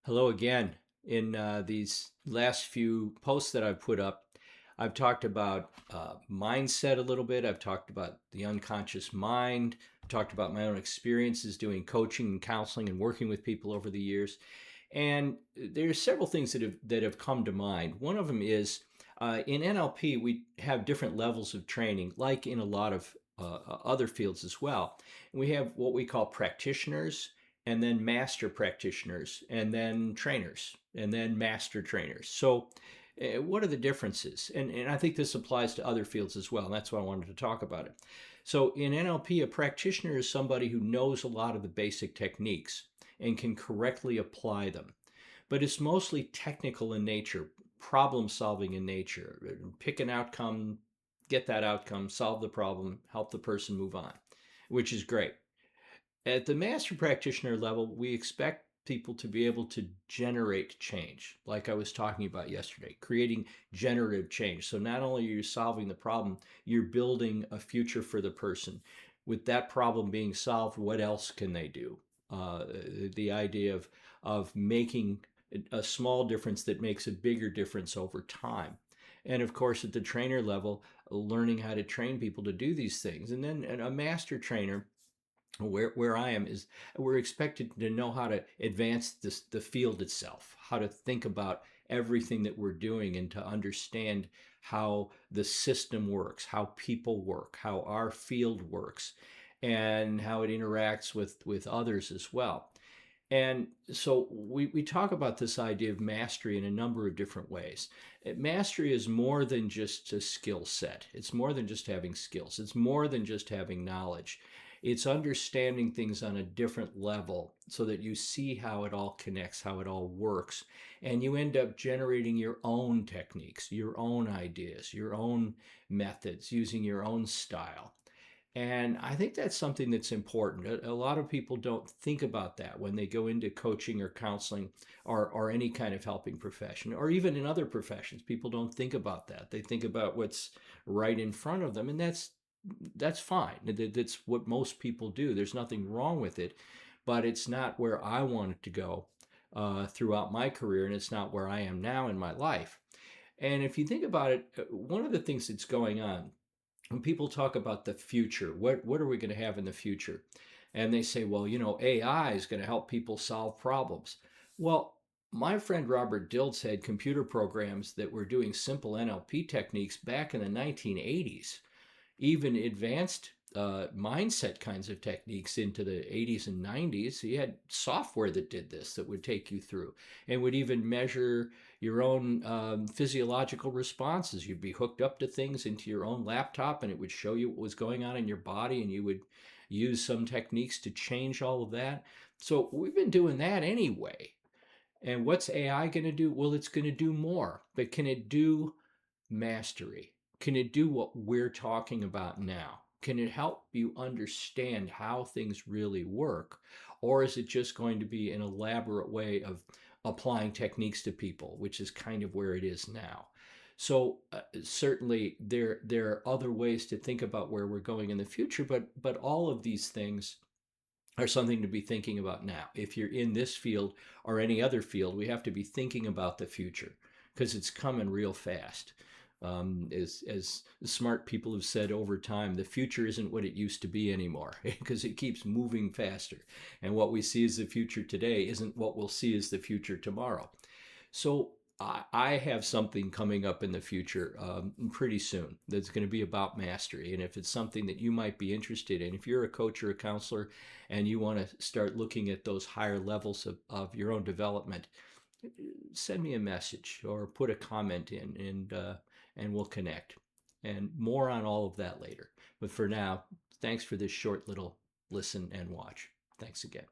Hello again. In these last few posts that I've put up, I've talked about mindset a little bit. I've talked about the unconscious mind. I've talked about my own experiences doing coaching and counseling and working with people over the years. And there's several things that have come to mind. One of them is in NLP we have different levels of training, like in a lot of other fields as well. We have what we call practitioners, and then master practitioners, and then trainers, and then master trainers. So, what are the differences? And I think this applies to other fields as well. And that's why I wanted to talk about it. So, in NLP, a practitioner is somebody who knows a lot of the basic techniques and can correctly apply them. But it's mostly technical in nature, problem solving in nature. Pick an outcome, get that outcome, solve the problem, help the person move on, which is great. At the master practitioner level, we expect people to be able to generate change, like I was talking about yesterday, creating generative change. So not only are you solving the problem, you're building a future for the person. With that problem being solved, what else can they do? The idea of making a small difference that makes a bigger difference over time. And of course, at the trainer level, learning how to train people to do these things. And then a master trainer, where I am, is we're expected to know how to advance the field itself, how to think about everything that we're doing, and to understand how the system works, how people work, how our field works, and how it interacts with others as well. And so we talk about this idea of mastery in a number of different ways. Mastery is more than just a skill set. It's more than just having skills. It's more than just having knowledge. It's understanding things on a different level so that you see how it all connects, how it all works, and you end up generating your own techniques, your own ideas, your own methods, using your own style. And I think that's something that's important. A lot of people don't think about that when they go into coaching or counseling, or any kind of helping profession, or even in other professions. People don't think about that. They think about what's right in front of them, and that's fine. That's what most people do. There's nothing wrong with it, but it's not where I wanted to go throughout my career, and it's not where I am now in my life. And if you think about it, one of the things that's going on when people talk about the future, what are we going to have in the future? And they say, well, AI is going to help people solve problems. Well, my friend Robert Dilts had computer programs that were doing simple NLP techniques back in the 1980s, even advanced mindset kinds of techniques into the 80s and 90s. He had software that did this, that would take you through and would even measure your own physiological responses. You'd be hooked up to things into your own laptop, and it would show you what was going on in your body, and you would use some techniques to change all of that. So we've been doing that anyway. And what's AI going to do? Well, it's going to do more, but can it do mastery? Can it do what we're talking about now? Can it help you understand how things really work? Or is it just going to be an elaborate way of applying techniques to people, which is kind of where it is now? So certainly there are other ways to think about where we're going in the future, but all of these things are something to be thinking about now. If you're in this field or any other field, we have to be thinking about the future because it's coming real fast. As smart people have said over time, the future isn't what it used to be anymore because it keeps moving faster. And what we see as the future today isn't what we'll see as the future tomorrow. So I have something coming up in the future pretty soon that's going to be about mastery. And if it's something that you might be interested in, if you're a coach or a counselor and you want to start looking at those higher levels of your own development, send me a message or put a comment in, and we'll connect. And more on all of that later. But for now, thanks for this short little listen and watch. Thanks again.